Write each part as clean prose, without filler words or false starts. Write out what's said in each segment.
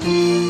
Welcome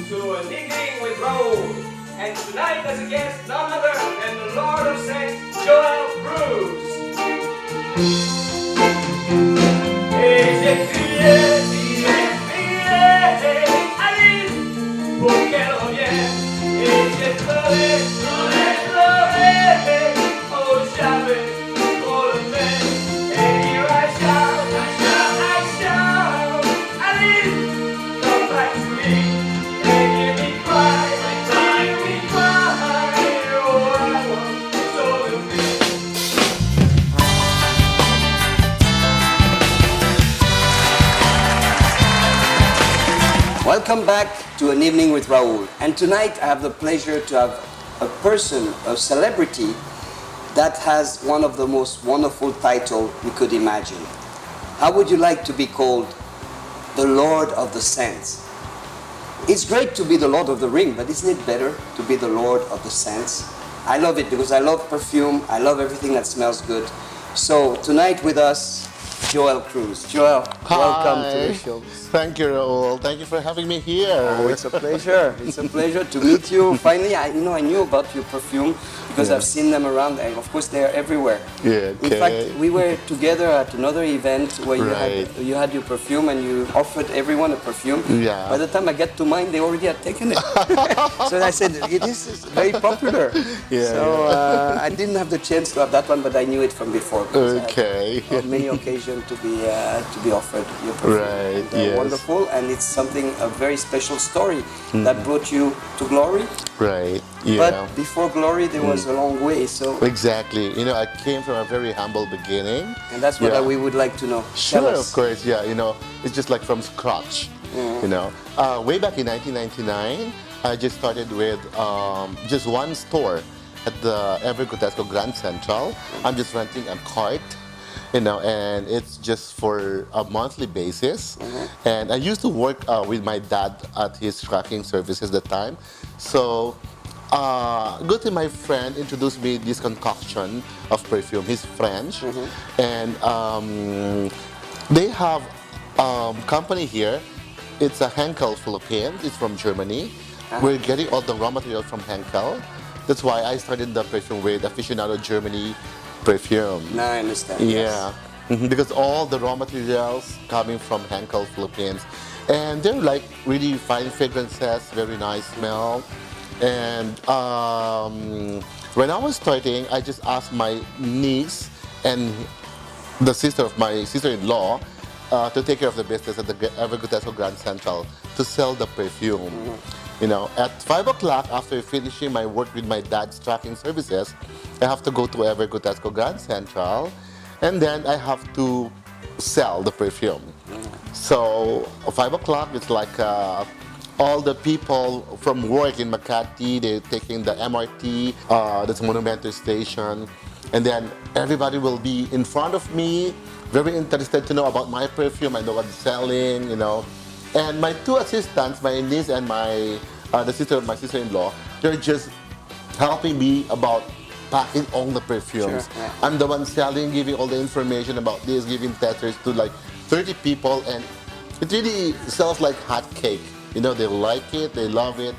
to an evening with Raoul, and tonight as a guest none other than the Lord of Saints, Cruz. Et j'ai crié, crié, Alice, pour qu'elle revienne. Et j'ai pleuré, pleuré, pleuré, oh j'avais trop de peine. And here I shout, I shout, Alice, come back to me. And hear me cry, hear me cry, oh I want so to be. Welcome back to an evening with Raoul. And tonight I have the pleasure to have a person, a celebrity, that has one of the most wonderful titles you could imagine. How would you like to be called the Lord of the Scents? It's great to be the Lord of the Ring, but isn't it better to be the Lord of the Scents? I love it because I love perfume, I love everything that smells good. So tonight with us, Cruz. Joel, welcome to the show. Thank you, Raoul. Thank you for having me here. Oh, it's a pleasure. It's a pleasure to meet you. Finally, I knew about your perfume because I've seen them around, and of course they are everywhere. Yeah, okay. In fact, we were together at another event where Right. you had your perfume and you offered everyone a perfume. Yeah. By the time I get to mine, they already had taken it. So I said, this is very popular. Yeah, So I didn't have the chance to have that one, but I knew it from before. because I Okay. had on many occasions to be offered your perfume. Right, And, yes. Wonderful, and it's a very special story that brought you to glory. Right. Yeah. But before glory, there was a long way. So, Exactly. You know, I came from a very humble beginning. and that's what Yeah. we would like to know. Sure, Tell of us. course. Yeah, you know, it's just like from scratch. You know, way back in 1999, I just started with just one store at the Evergrotesco Grand Central. I'm just renting a cart, you know, and it's just for a monthly basis. And I used to work with my dad at his tracking services at the time. So, good thing my friend introduced me this concoction of perfume. He's French, and they have company here. It's a Henkel Philippines. It's from Germany. We're getting all the raw material from Henkel. That's why I started the perfume with Aficionado Germany perfume. Now I understand. Yeah, because all the raw materials coming from Henkel Philippines, and they're like really fine fragrances, very nice smell. And when I was starting, I just asked my niece and the sister of my sister-in-law to take care of the business at the Evergrotesco Grand Central to sell the perfume. You know, at 5 o'clock after finishing my work with my dad's tracking services, I have to go to Evergrotesco Grand Central, and then I have to sell the perfume. So 5 o'clock, it's like all the people from work in Makati, they're taking the MRT, that's Monumento Station, and then everybody will be in front of me, very interested to know about my perfume. I know what's selling, you know. And my two assistants, my niece and the sister of my sister-in-law, they're just helping me about packing all the perfumes. Sure, yeah. I'm the one selling, giving all the information about this, giving testers to like 30 people, and it really sells like hot cake. You know, they like it, they love it.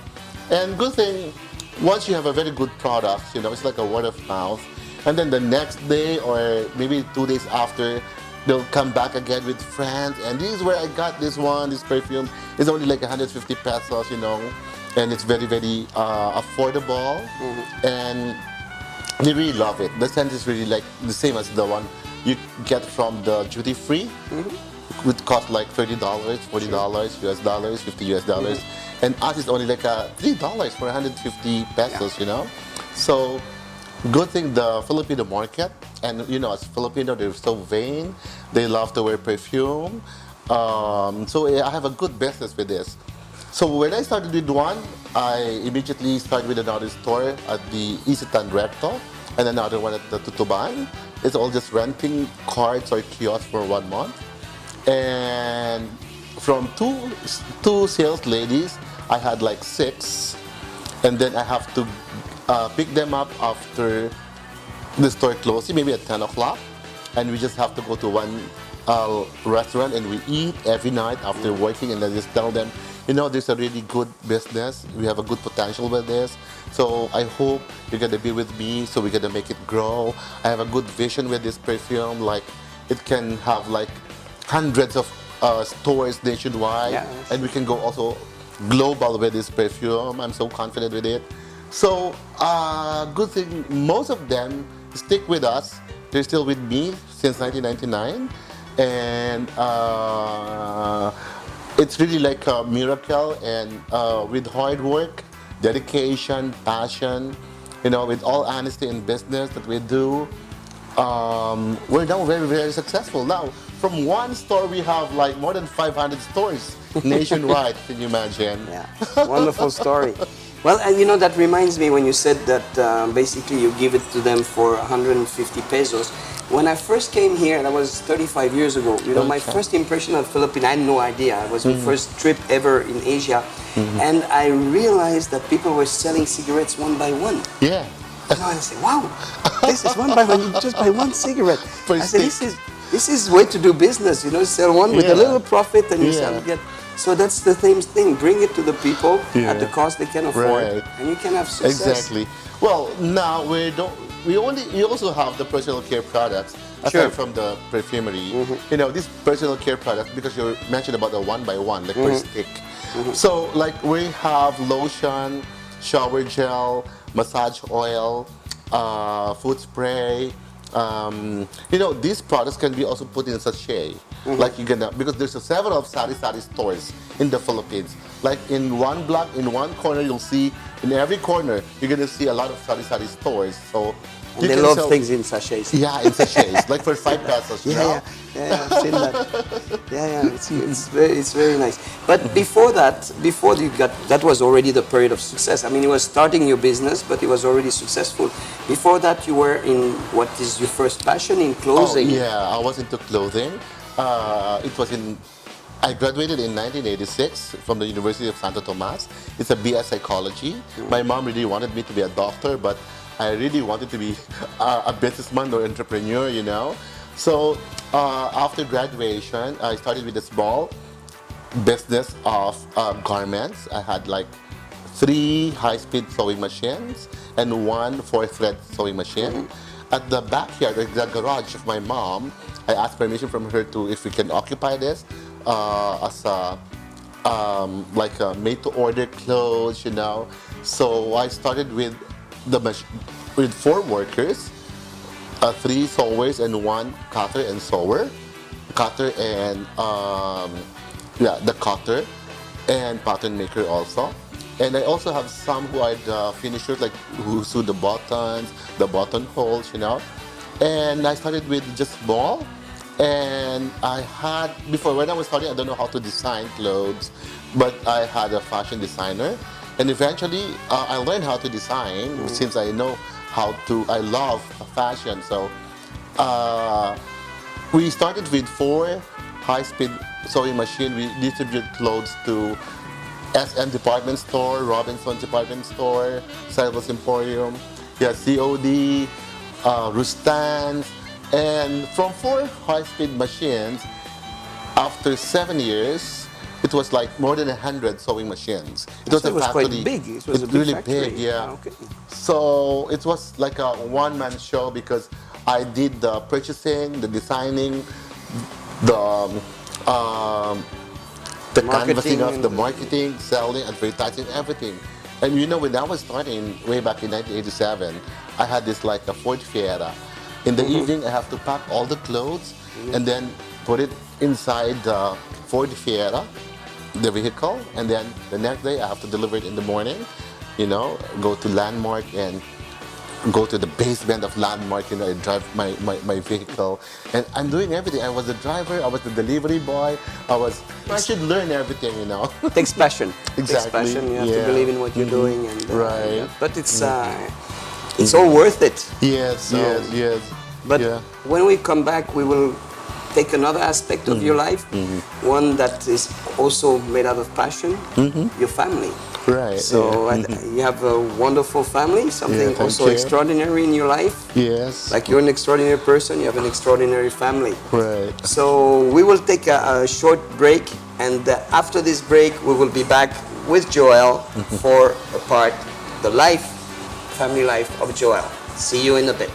And good thing, once you have a very good product, you know, it's like a word of mouth. And then the next day or maybe 2 days after, they'll come back again with friends. And this is where I got this one, this perfume. It's only like 150 pesos, you know. And it's very, very affordable. And they really love it. The scent is really like the same as the one you get from the duty free. It would cost like $30, $40 US dollars, $50 US dollars. And us is only like $3 for 150 pesos, you know. So, good thing the Filipino market, and you know, as Filipino, they're so vain. They love to wear perfume. So I have a good business with this. So when I started with one, I immediately started with another store at the Isitan Recto and another one at the Tutuban. It's all just renting carts or kiosks for 1 month. And from two sales ladies, I had like six, and then I have to pick them up after the store closing, maybe at 10 o'clock, and we just have to go to one restaurant and we eat every night after working, and I just tell them, you know, there's a really good business, we have a good potential with this, so I hope you're gonna be with me, so we're gonna make it grow. I have a good vision with this perfume, like it can have like hundreds of stores nationwide, Yeah, and we can go also global with this perfume. I'm so confident with it. So, good thing, most of them stick with us. They're still with me since 1999. And it's really like a miracle. And with hard work, dedication, passion, you know, with all honesty in business that we do, we're now very, very successful. Now, from one store, we have like more than 500 stores nationwide. Can you imagine? Yeah, wonderful story. Well, and you know, that reminds me when you said that basically you give it to them for 150 pesos. When I first came here, that was 35 years ago, you know, my first impression of Philippines, I had no idea. It was my first trip ever in Asia. And I realized that people were selling cigarettes one by one. Yeah. You know, and I said, wow, this is one by one, you just buy one cigarette. For a I said, stick. this is way to do business, you know, sell one with a Yeah. little profit and you Yeah. sell get. So that's the same thing. Bring it to the people Yeah. at the cost they can afford, Right. and you can have success. Exactly. Well, now we also have the personal care products Sure. aside from the perfumery. You know, these personal care products, because you mentioned about the one by one, like per stick. So like we have lotion, shower gel, massage oil, food spray. You know, these products can be also put in a sachet. Like you can, because there's several sari-sari stores in the Philippines. Like in one block, in one corner, you'll see, in every corner, you're gonna see a lot of sari-sari stores. So And they love things in sachets. Yeah, in sachets, like for 5 pesos. You know? Yeah, I've seen that. Yeah, it's very nice. But before you got, that was already the period of success. I mean, you were starting your business, but it was already successful. Before that, you were in, what is your first passion, in clothing? Oh, yeah, I was into clothing. I graduated in 1986 from the University of Santo Tomas. It's a BS Psychology. My mom really wanted me to be a doctor, but I really wanted to be a businessman or entrepreneur, you know. So after graduation, I started with a small business of garments. I had like 3 high-speed sewing machines and 1 4-thread sewing machine. At the backyard, or the garage of my mom, I asked permission from her to if we can occupy this as a like a made-to-order clothes, you know. So I started with with 4 workers, 3 sewers and 1 cutter and sewer, cutter and the cutter and pattern maker also. And I also have some who are the finishers, like who sew the buttons, the button holes, you know. And I started with just small. And I had, before when I was starting, I don't know how to design clothes, but I had a fashion designer. And eventually, I learned how to design since I know I love fashion. So we started with 4 high-speed sewing machine. We distribute clothes to SM Department Store, Robinson Department Store, Salvos Emporium, COD, Rustan's. And from 4 high-speed machines, after 7 years, it was like more than 100 sewing machines. It was So a it was factory. quite big. It was a big really factory. big, yeah. Okay. So it was like a one-man show because I did the purchasing, the designing, the canvassing of the marketing, selling, advertising, everything. And you know, when I was starting way back in 1987, I had this like a Ford Fiera. In the evening, I have to pack all the clothes and then put it inside the Ford Fiera, the vehicle, and then the next day I have to deliver it in the morning, you know, go to Landmark and go to the basement of Landmark, you know, I drive my vehicle. And I'm doing everything. I was the driver, I was the delivery boy, I should learn everything, you know. Takes passion. Takes Exactly, passion. You have to yeah. believe in what you're doing, and Right. yeah. But it's all worth it. Yes, So- yes. But Yeah. when we come back, we will take another aspect of your life, one that is also made out of passion, your family. Right. So yeah. you have a wonderful family, something Yeah, thank also you. extraordinary in your life. Yes. Like you're an extraordinary person, you have an extraordinary family. Right. So we will take a short break, and after this break, we will be back with Joel for a part, the family life of Joel. See you in a bit.